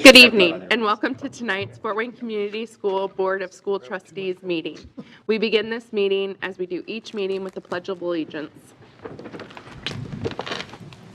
Good evening, and welcome to tonight's Fort Wayne Community School Board of School Trustees meeting. We begin this meeting, as we do each meeting, with the Pledge of Allegiance.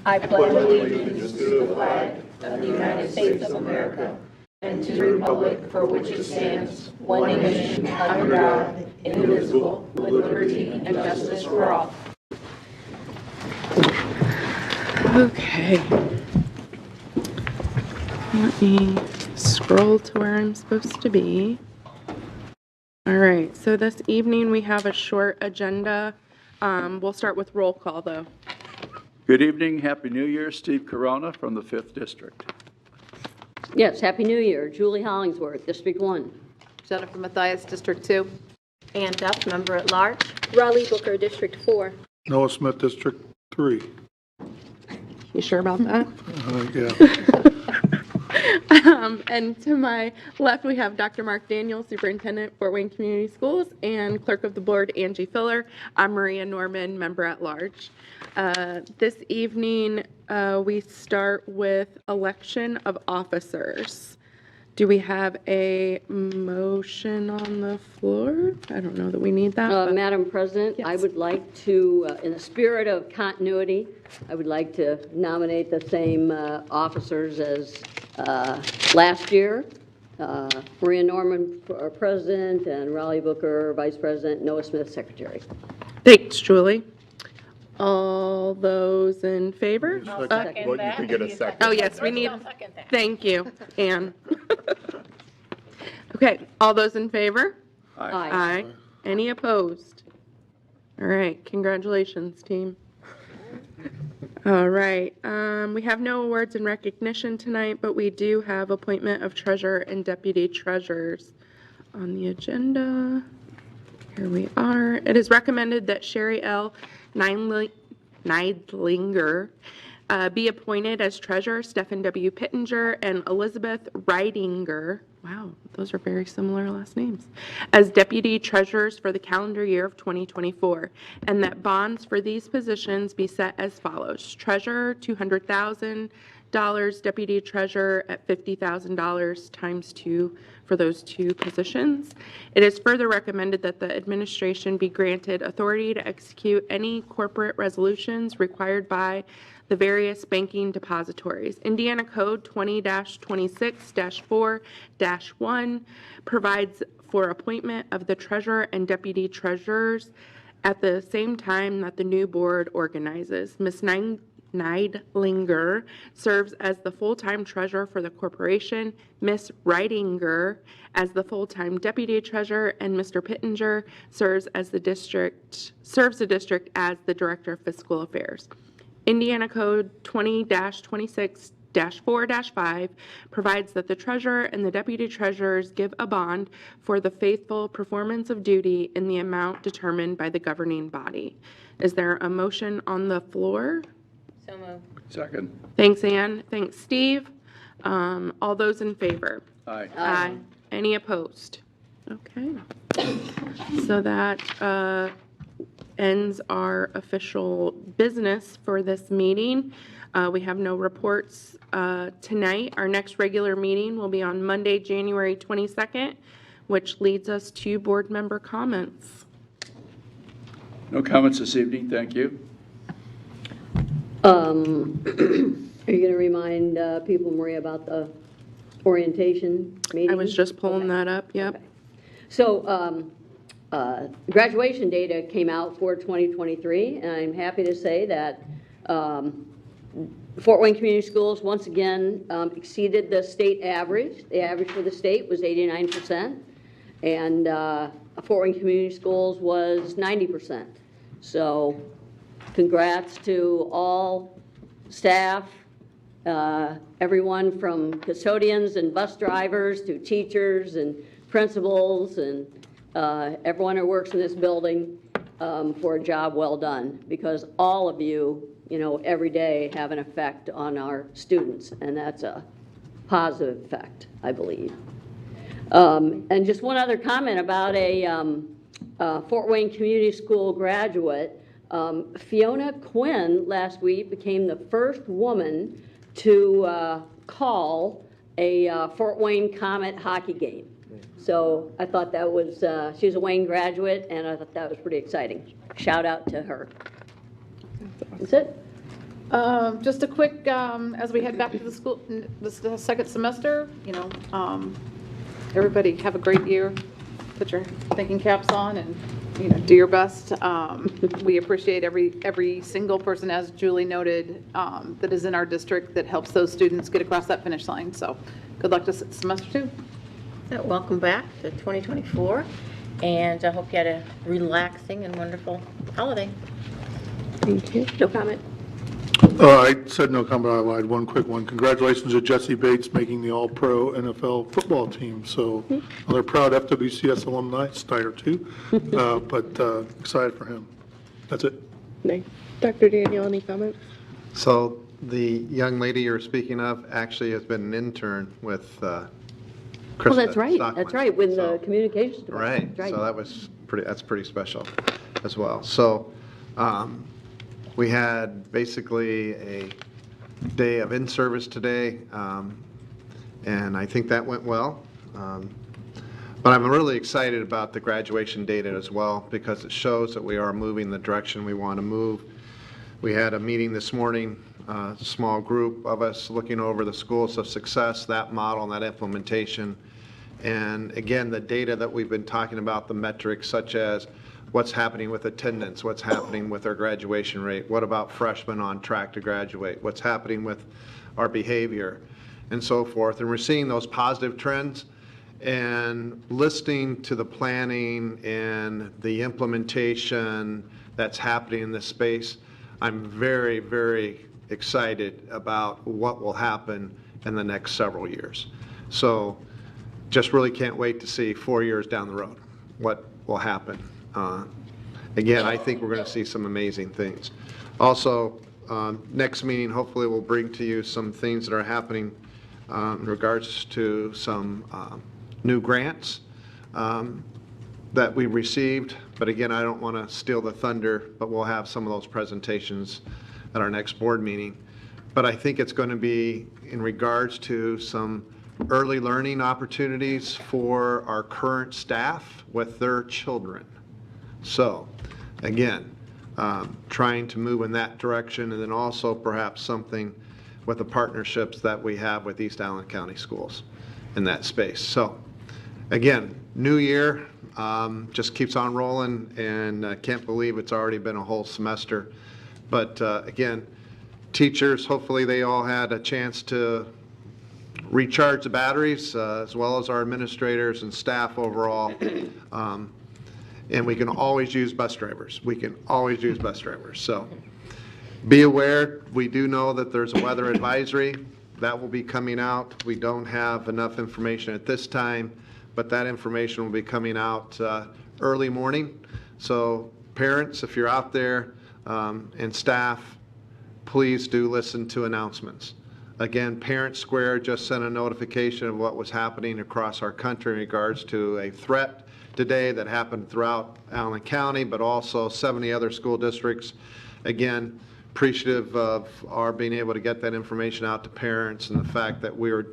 I pledge allegiance to the flag of the United States of America and to the republic for which it stands, one nation, under God, indivisible, with liberty and justice for all. Okay. Let me scroll to where I'm supposed to be. All right, so this evening we have a short agenda. We'll start with roll call, though. Good evening, Happy New Year. Steve Corona from the 5th District. Yes, Happy New Year. Julie Hollingsworth, District 1. Jennifer Mathias, District 2. Ann Duff, Member at Large. Raleigh Booker, District 4. Noah Smith, District 3. You sure about that? Yeah. And to my left, we have Dr. Mark Daniel, Superintendent, Fort Wayne Community Schools, and Clerk of the Board, Angie Filler. I'm Maria Norman, Member at Large. This evening, we start with election of officers. Do we have a motion on the floor? I don't know that we need that. Madam President, Yes. I would like to, in the spirit of continuity, I would like to nominate the same officers as last year. Maria Norman for President and Raleigh Booker Vice President, Noah Smith Secretary. Thanks, Julie. All those in favor? I'll second that. You can get a second. Oh, yes, we need, I'll second that. thank you, Anne. Okay, all those in favor? Aye. Any opposed? All right, congratulations, team. All right, we have no awards and recognition tonight, but we do have appointment of treasurer and deputy treasurers on the agenda. Here we are. It is recommended that Sherry L. Neidlinger be appointed as treasurer, Stephen W. Pittenger, and Elizabeth Reidinger, wow, those are very similar last names, as deputy treasurers for the calendar year of 2024, and that bonds for these positions be set as follows. Treasurer, $200,000, deputy treasurer at $50,000 times 2 for those 2 positions. It is further recommended that the administration be granted authority to execute any corporate resolutions required by the various banking depositories. Indiana Code 20-26-4-1 provides for appointment of the treasurer and deputy treasurers at the same time that the new board organizes. Ms. Neidlinger serves as the full-time treasurer for the corporation, Ms. Reidinger as the full-time deputy treasurer, and Mr. Pittenger serves the district as the director of fiscal affairs. Indiana Code 20-26-4-5 provides that the treasurer and the deputy treasurers give a bond for the faithful performance of duty in the amount determined by the governing body. Is there a motion on the floor? So moved. Second. Thanks, Ann. Thanks, Steve. All those in favor? Aye. Aye. Any opposed? Okay. So that ends our official business for this meeting. We have no reports tonight. Our next regular meeting will be on Monday, January 22nd, which leads us to board member comments. No comments this evening, thank you. Are you going to remind people, Maria, about the orientation meeting? I was just pulling that up, yep. Okay. So graduation data came out for 2023, and I'm happy to say that Fort Wayne Community Schools once again exceeded the state average. The average for the state was 89%, and Fort Wayne Community Schools was 90%. So congrats to all staff, everyone from custodians and bus drivers to teachers and principals and everyone who works in this building for a job well done, because all of you, every day have an effect on our students, and that's a positive effect, I believe. And just one other comment about a Fort Wayne Community School graduate. Fiona Quinn last week became the first woman to call a Fort Wayne Comet hockey game. So I thought that was, she's a Wayne graduate, and I thought that was pretty exciting. Shout out to her. That's it. Just a quick, as we head back to the school, the second semester, everybody have a great year. Put your thinking caps on and, do your best. We appreciate every single person, as Julie noted, that is in our district that helps those students get across that finish line. So good luck to semester 2. Welcome back to 2024, and I hope you had a relaxing and wonderful holiday. Thank you. No comment. I said no comment, I lied, one quick one. Congratulations to Jesse Bates making the All-Pro NFL football team. So another proud FWCS alumni, Snyder too, but excited for him. That's it. Nice. Dr. Daniel, any comments? So the young lady you're speaking of actually has been an intern with Krista Well, that's right. Stockman. That's right, with the So- communications department. Right, so that's pretty special as well. So we had basically a day of in-service today, and I think that went well. But I'm really excited about the graduation data as well, because it shows that we are moving the direction we want to move. We had a meeting this morning, a small group of us looking over the schools of success, that model and that implementation. And again, the data that we've been talking about, the metrics such as what's happening with attendance, what's happening with our graduation rate, what about freshmen on track to graduate, what's happening with our behavior, and so forth. And we're seeing those positive trends, and listening to the planning and the implementation that's happening in this space, I'm very, very excited about what will happen in the next several years. So just really can't wait to see 4 years down the road what will happen. Again, I think we're going to see some amazing things. Also, next meeting, hopefully we'll bring to you some things that are happening in regards to some new grants that we received. But again, I don't want to steal the thunder, but we'll have some of those presentations at our next board meeting. But I think it's going to be in regards to some early learning opportunities for our current staff with their children. So, again, trying to move in that direction, and then also perhaps something with the partnerships that we have with East Allen County Schools in that space. So, again, new year, just keeps on rolling, and can't believe it's already been a whole semester. But again, teachers, hopefully they all had a chance to recharge the batteries, as well as our administrators and staff overall. And we can always use bus drivers. We can always use bus drivers. So be aware, we do know that there's a weather advisory. That will be coming out. We don't have enough information at this time, but that information will be coming out early morning. So parents, if you're out there, and staff, please do listen to announcements. Again, Parent Square just sent a notification of what was happening across our country in regards to a threat today that happened throughout Allen County, but also 70 other school districts. Again, appreciative of our being able to get that information out to parents, and the fact that we are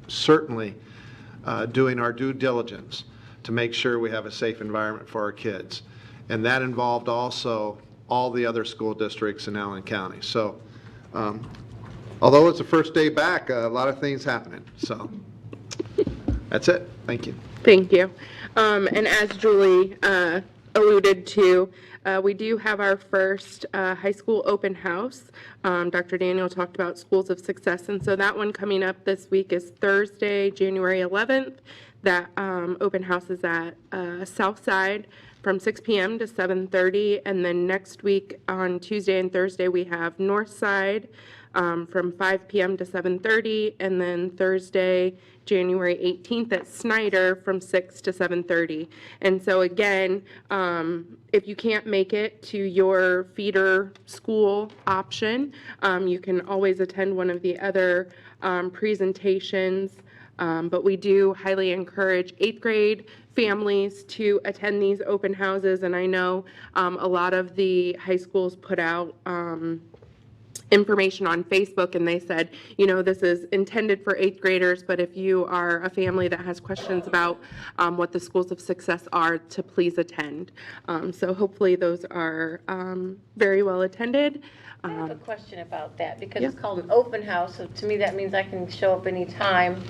certainly doing our due diligence to make sure we have a safe environment for our kids. And that involved also all the other school districts in Allen County. So although it's the first day back, a lot of things happening. So that's it. Thank you. Thank you. And as Julie alluded to, we do have our first high school open house. Dr. Daniel talked about schools of success, and so that one coming up this week is Thursday, January 11th. That open house is at South Side from 6 p.m. to 7:30, and then next week on Tuesday and Thursday we have North Side from 5 p.m. to 7:30, and then Thursday, January 18th at Snyder from 6 to 7:30. And so again, if you can't make it to your feeder school option, you can always attend one of the other presentations. But we do highly encourage 8th grade families to attend these open houses, and I know a lot of the high schools put out information on Facebook, and they said, you know, this is intended for 8th graders, but if you are a family that has questions about what the schools of success are, to please attend. So hopefully those are very well attended. I have a question about that, because Yeah. it's called an open house, so to me that means I can show up anytime.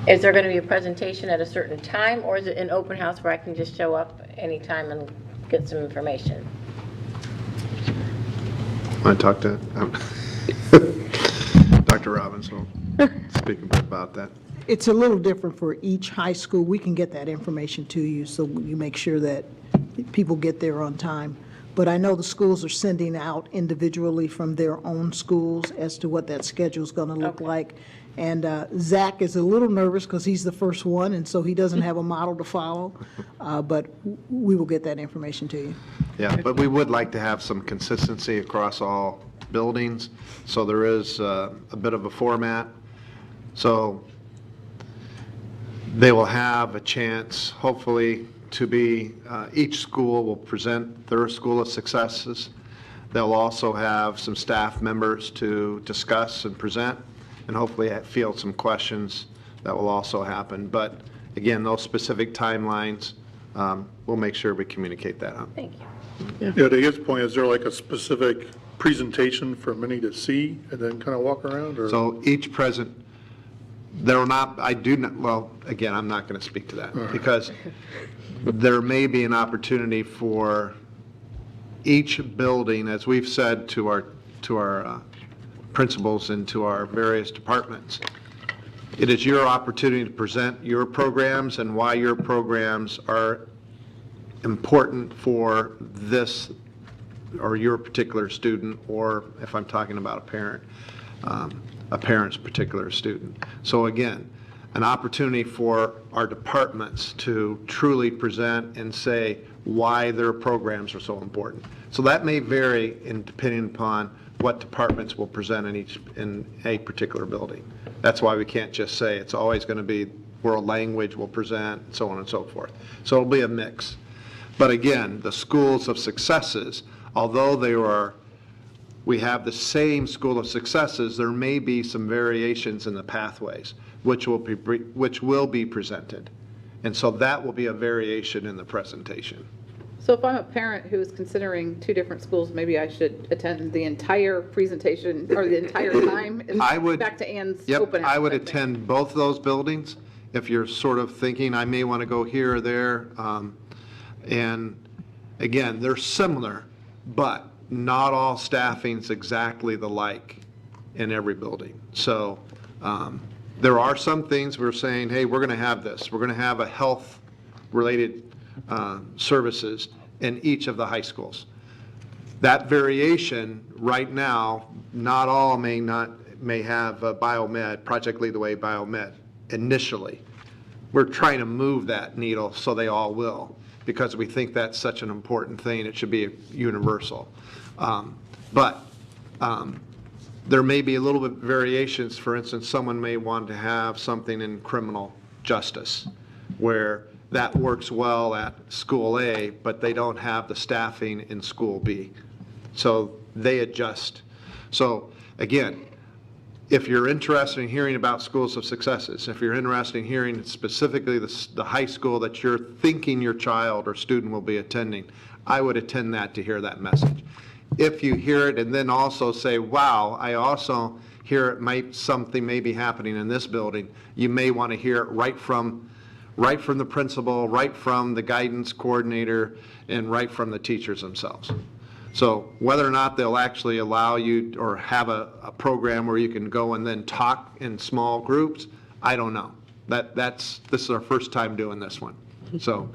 Is there going to be a presentation at a certain time, or is it an open house where I can just show up anytime and get some information? Want to talk to Dr. Robbins will speak a bit about that. It's a little different for each high school. We can get that information to you, so you make sure that people get there on time. But I know the schools are sending out individually from their own schools as to what that schedule is going to look like. And Zach is a little nervous because he's the first one, and so he doesn't have a model to follow. But we will get that information to you. Yeah, but we would like to have some consistency across all buildings, so there is a bit of a format. So they will have a chance, hopefully, to be, each school will present their school of successes. They'll also have some staff members to discuss and present, and hopefully field some questions that will also happen. But again, those specific timelines, we'll make sure we communicate that out. Thank you. Yeah, to his point, is there like a specific presentation for many to see and then kind of walk around, or? So each there will not, I do not, well, again, I'm not going to speak to that, because there may be an opportunity for each building, as we've said to our principals and to our various departments, it is your opportunity to present your programs and why your programs are important for this or your particular student, or if I'm talking about a parent's particular student. So again, an opportunity for our departments to truly present and say why their programs are so important. So that may vary depending upon what departments will present in a particular building. That's why we can't just say it's always going to be world language will present, so on and so forth. So it'll be a mix. But again, the schools of successes, although we have the same school of successes, there may be some variations in the pathways, which will be presented. And so that will be a variation in the presentation. So if I'm a parent who is considering 2 different schools, maybe I should attend the entire presentation or the entire time? And back to Ann's open house. I would attend both of those buildings if you're sort of thinking, I may want to go here or there. And again, they're similar, but not all staffing's exactly the like in every building. So there are some things we're saying, hey, we're going to have this. We're going to have a health-related services in each of the high schools. That variation right now, not all may have biomed, Project Lead the Way biomed initially. We're trying to move that needle so they all will, because we think that's such an important thing. It should be universal. But there may be a little bit variations. For instance, someone may want to have something in criminal justice where that works well at school A, but they don't have the staffing in school B. So they adjust. So again, if you're interested in hearing about schools of successes, if you're interested in hearing specifically the high school that you're thinking your child or student will be attending, I would attend that to hear that message. If you hear it and then also say, wow, I also hear something may be happening in this building, you may want to hear it right from the principal, right from the guidance coordinator, and right from the teachers themselves. So whether or not they'll actually allow you or have a program where you can go and then talk in small groups, I don't know. This is our first time doing this one. So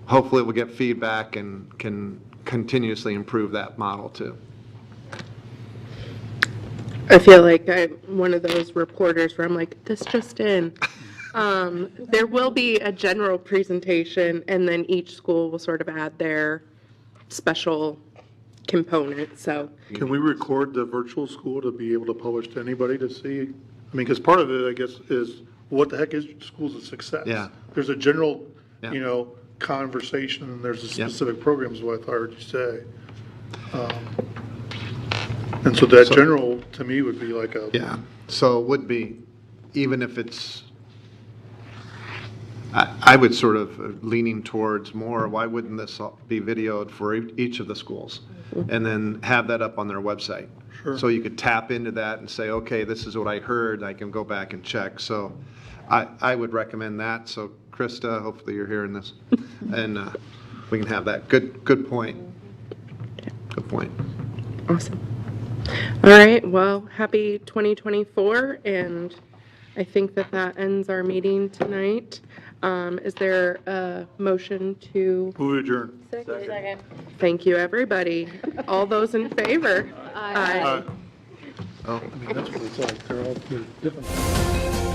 hopefully we'll get feedback and can continuously improve that model too. I feel like I'm one of those reporters where I'm like, this just in. There will be a general presentation, and then each school will sort of add their special component, so. Can we record the virtual school to be able to publish to anybody to see? I mean, because part of it, I guess, is what the heck is schools of success? Yeah. There's a general, Yeah. Conversation, and there's a specific program is what I heard you say. And so that general, to me, would be like a. Yeah, so it would be, even if it's, I would sort of leaning towards more, why wouldn't this be videoed for each of the schools? And then have that up on their website. Sure. So you could tap into that and say, okay, this is what I heard, I can go back and check. So I would recommend that. So Krista, hopefully you're hearing this. And we can have that. Good point. Good point. Awesome. All right, well, happy 2024, and I think that ends our meeting tonight. Is there a motion to? Move adjourn. Second. Thank you, everybody. All those in favor? Aye. Oh, I mean, that's what it's like. They're all different.